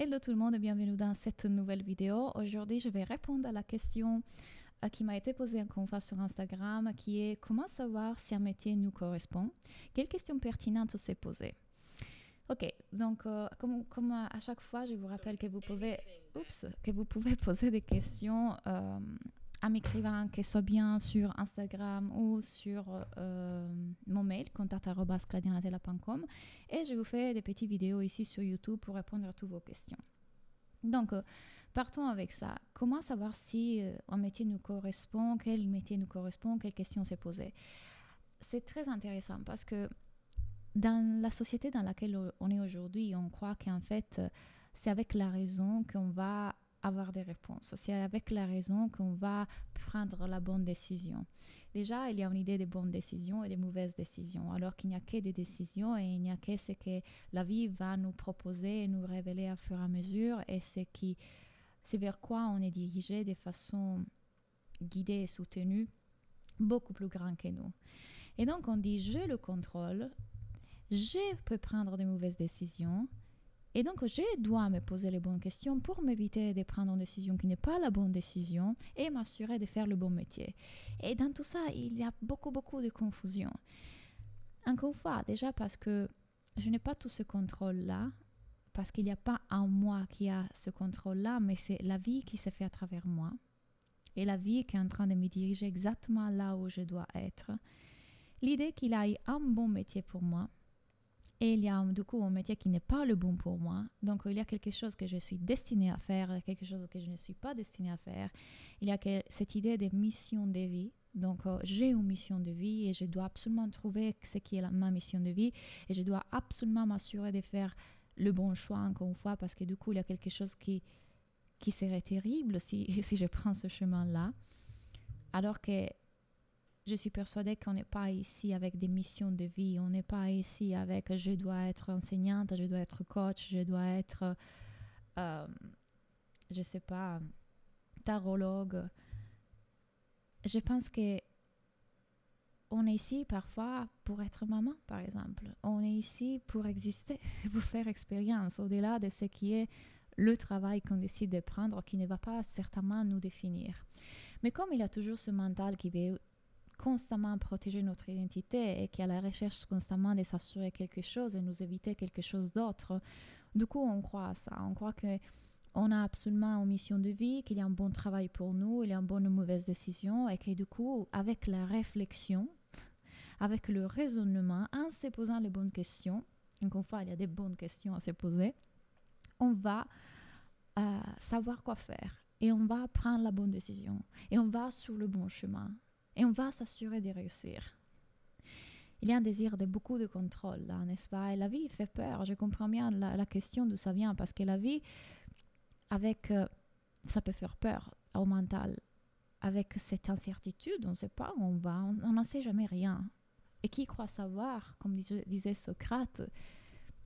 Hello tout le monde et bienvenue dans cette nouvelle vidéo. Aujourd'hui, je vais répondre à la question qui m'a été posée encore une fois sur Instagram, qui est comment savoir si un métier nous correspond? Quelle question pertinente s'est posée? Ok, donc comme à chaque fois, je vous rappelle que que vous pouvez poser des questions en m'écrivant, que ce soit bien sur Instagram ou sur mon mail, contact@claudinatella.com, et je vous fais des petites vidéos ici sur YouTube pour répondre à toutes vos questions. Donc, partons avec ça. Comment savoir si un métier nous correspond, quel métier nous correspond, quelle question s'est posée? C'est très intéressant parce que dans la société dans laquelle on est aujourd'hui, on croit qu'en fait, c'est avec la raison qu'on va avoir des réponses. C'est avec la raison qu'on va prendre la bonne décision. Déjà, il y a une idée de bonnes décisions et de mauvaises décisions, alors qu'il n'y a que des décisions et il n'y a que ce que la vie va nous proposer et nous révéler au fur et à mesure, et c'est vers quoi on est dirigé de façon guidée et soutenue, beaucoup plus grand que nous. Et donc, on dit, j'ai le contrôle, je peux prendre de mauvaises décisions, et donc je dois me poser les bonnes questions pour m'éviter de prendre une décision qui n'est pas la bonne décision et m'assurer de faire le bon métier. Et dans tout ça, il y a beaucoup de confusion. Encore une fois, déjà parce que je n'ai pas tout ce contrôle-là, parce qu'il n'y a pas un moi qui a ce contrôle-là, mais c'est la vie qui se fait à travers moi. Et la vie qui est en train de me diriger exactement là où je dois être. L'idée qu'il y ait un bon métier pour moi, et il y a du coup un métier qui n'est pas le bon pour moi. Donc il y a quelque chose que je suis destinée à faire, quelque chose que je ne suis pas destinée à faire. Il y a cette idée de mission de vie. Donc j'ai une mission de vie et je dois absolument trouver ce qui est ma mission de vie. Et je dois absolument m'assurer de faire le bon choix encore une fois, parce que du coup il y a quelque chose qui serait terrible si je prends ce chemin-là. Alors que je suis persuadée qu'on n'est pas ici avec des missions de vie. On n'est pas ici avec je dois être enseignante, je dois être coach, je dois être, je sais pas, tarologue. Je pense que on est ici parfois pour être maman, par exemple. On est ici pour exister, pour faire expérience, au-delà de ce qui est le travail qu'on décide de prendre, qui ne va pas certainement nous définir. Mais comme il y a toujours ce mental qui veut constamment protéger notre identité et qui est à la recherche constamment de s'assurer quelque chose et nous éviter quelque chose d'autre, du coup on croit à ça. On croit qu'on a absolument une mission de vie, qu'il y a un bon travail pour nous, il y a une bonne ou mauvaise décision, et que du coup avec la réflexion, avec le raisonnement, en se posant les bonnes questions, encore une fois il y a des bonnes questions à se poser, on va savoir quoi faire et on va prendre la bonne décision et on va sur le bon chemin. Et on va s'assurer de réussir. Il y a un désir de beaucoup de contrôle, là, n'est-ce pas? Et la vie fait peur. Je comprends bien la question d'où ça vient, parce que la vie, ça peut faire peur au mental. Avec cette incertitude, on ne sait pas où on va, on n'en sait jamais rien. Et qui croit savoir, comme disait Socrate,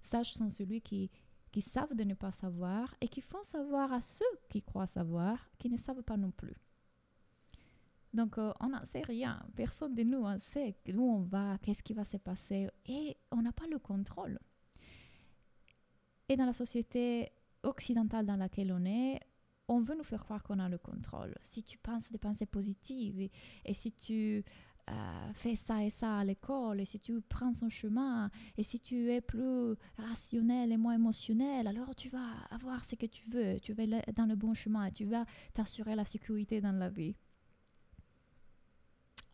sages sont ceux qui savent de ne pas savoir et qui font savoir à ceux qui croient savoir, qui ne savent pas non plus. Donc, on n'en sait rien. Personne de nous en sait où on va, qu'est-ce qui va se passer. Et on n'a pas le contrôle. Et dans la société occidentale dans laquelle on veut nous faire croire qu'on a le contrôle. Si tu penses des pensées positives et si tu fais ça et ça à l'école, et si tu prends son chemin, et si tu es plus rationnel et moins émotionnel, alors tu vas avoir ce que tu veux. Tu vas aller dans le bon chemin. Tu vas t'assurer la sécurité dans la vie.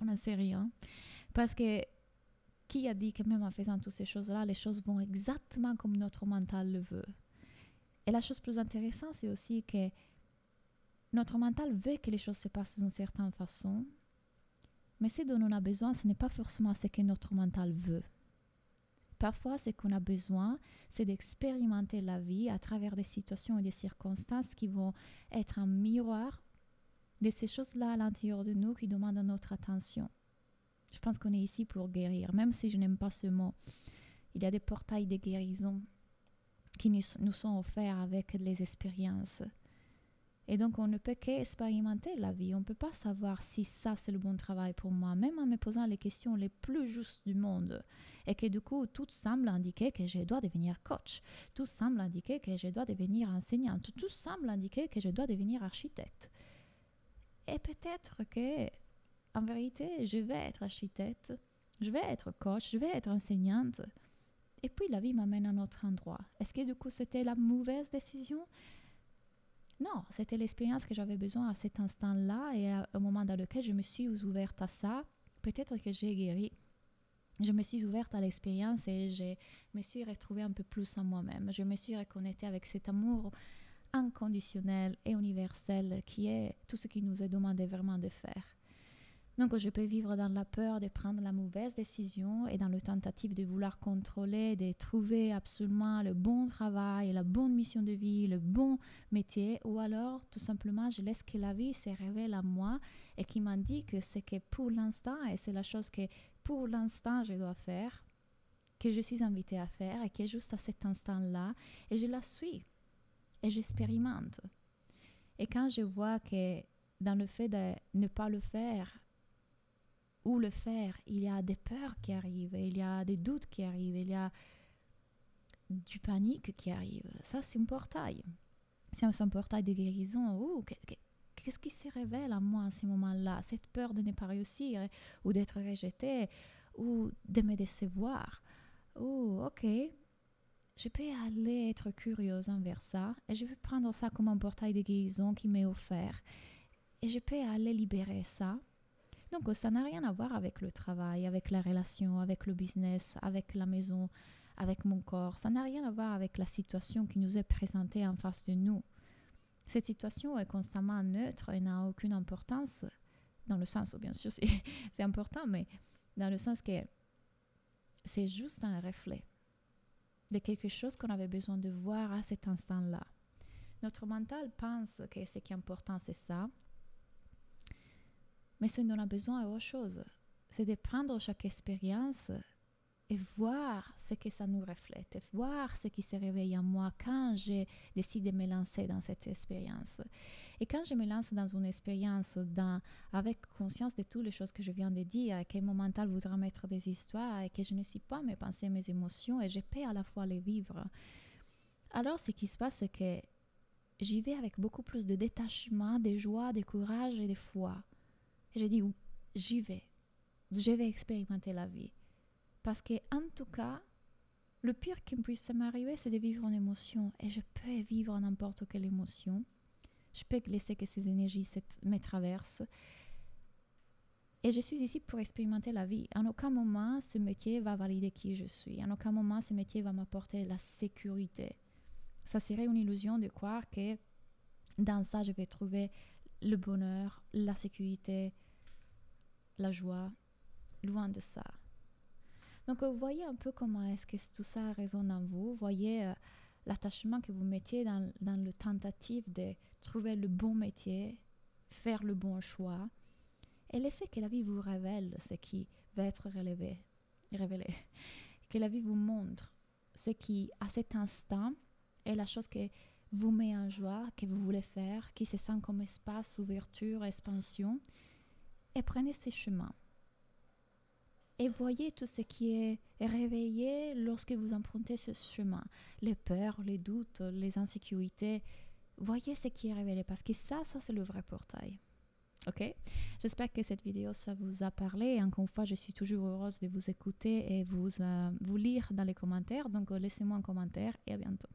On n'en sait rien. Parce que qui a dit que même en faisant toutes ces choses-là, les choses vont exactement comme notre mental le veut? Et la chose plus intéressante, c'est aussi que notre mental veut que les choses se passent d'une certaine façon, mais ce dont on a besoin, ce n'est pas forcément ce que notre mental veut. Parfois, ce qu'on a besoin, c'est d'expérimenter la vie à travers des situations et des circonstances qui vont être un miroir de ces choses-là à l'intérieur de nous qui demandent notre attention. Je pense qu'on est ici pour guérir, même si je n'aime pas ce mot. Il y a des portails de guérison qui nous sont offerts avec les expériences. Et donc, on ne peut qu'expérimenter la vie. On ne peut pas savoir si ça, c'est le bon travail pour moi, même en me posant les questions les plus justes du monde. Et que du coup, tout semble indiquer que je dois devenir coach. Tout semble indiquer que je dois devenir enseignante. Tout semble indiquer que je dois devenir architecte. Et peut-être que, en vérité, je vais être architecte, je vais être coach, je vais être enseignante. Et puis, la vie m'amène à un autre endroit. Est-ce que du coup, c'était la mauvaise décision ? Non, c'était l'expérience que j'avais besoin à cet instant-là et au moment dans lequel je me suis ouverte à ça, peut-être que j'ai guéri. Je me suis ouverte à l'expérience et je me suis retrouvée un peu plus en moi-même. Je me suis reconnectée avec cet amour inconditionnel et universel qui est tout ce qui nous est demandé vraiment de faire. Donc, je peux vivre dans la peur de prendre la mauvaise décision et dans le tentative de vouloir contrôler, de trouver absolument le bon travail, la bonne mission de vie, le bon métier, ou alors, tout simplement, je laisse que la vie se révèle à moi et qui m'indique ce que pour l'instant, et c'est la chose que pour l'instant je dois faire, que je suis invitée à faire et qui est juste à cet instant-là, et je la suis et j'expérimente. Et quand je vois que dans le fait de ne pas le faire, ou le faire, il y a des peurs qui arrivent, il y a des doutes qui arrivent, il y a du panique qui arrive. Ça, c'est un portail. C'est un portail de guérison. Qu'est-ce qui se révèle à moi à ce moment-là? Cette peur de ne pas réussir, ou d'être rejeté, ou de me décevoir. Ok, je peux aller être curieuse envers ça, et je vais prendre ça comme un portail de guérison qui m'est offert. Et je peux aller libérer ça. Donc, ça n'a rien à voir avec le travail, avec la relation, avec le business, avec la maison, avec mon corps. Ça n'a rien à voir avec la situation qui nous est présentée en face de nous. Cette situation est constamment neutre et n'a aucune importance, dans le sens où, bien sûr, c'est important, mais dans le sens que c'est juste un reflet de quelque chose qu'on avait besoin de voir à cet instant-là. Notre mental pense que ce qui est important, c'est ça. Mais ce dont on a besoin est autre chose. C'est de prendre chaque expérience et voir ce que ça nous reflète, et voir ce qui se réveille en moi quand je décide de me lancer dans cette expérience. Et quand je me lance dans une expérience avec conscience de toutes les choses que je viens de dire, que mon mental voudra mettre des histoires et que je ne suis pas mes pensées, mes émotions, et je peux à la fois les vivre, alors ce qui se passe, c'est que j'y vais avec beaucoup plus de détachement, de joie, de courage et de foi. Et j'ai dit, j'y vais. Je vais expérimenter la vie. Parce que, en tout cas, le pire qui puisse m'arriver, c'est de vivre une émotion. Et je peux vivre n'importe quelle émotion. Je peux laisser que ces énergies me traversent. Et je suis ici pour expérimenter la vie. En aucun moment, ce métier va valider qui je suis. En aucun moment, ce métier va m'apporter la sécurité. Ça serait une illusion de croire que dans ça, je vais trouver le bonheur, la sécurité, la joie, loin de ça. Donc, vous voyez un peu comment est-ce que tout ça résonne en vous. Vous voyez l'attachement que vous mettiez dans le tentative de trouver le bon métier, faire le bon choix, et laissez que la vie vous révèle ce qui va être révélé. Que la vie vous montre ce qui, à cet instant, est la chose que vous met en joie, que vous voulez faire, qui se sent comme espace, ouverture, expansion, et prenez ces chemins. Et voyez tout ce qui est réveillé lorsque vous empruntez ce chemin. Les peurs, les doutes, les insécurités. Voyez ce qui est révélé, parce que ça c'est le vrai portail. Ok? J'espère que cette vidéo, ça vous a parlé. Et encore une fois, je suis toujours heureuse de vous écouter et vous lire dans les commentaires. Donc, laissez-moi un commentaire et à bientôt.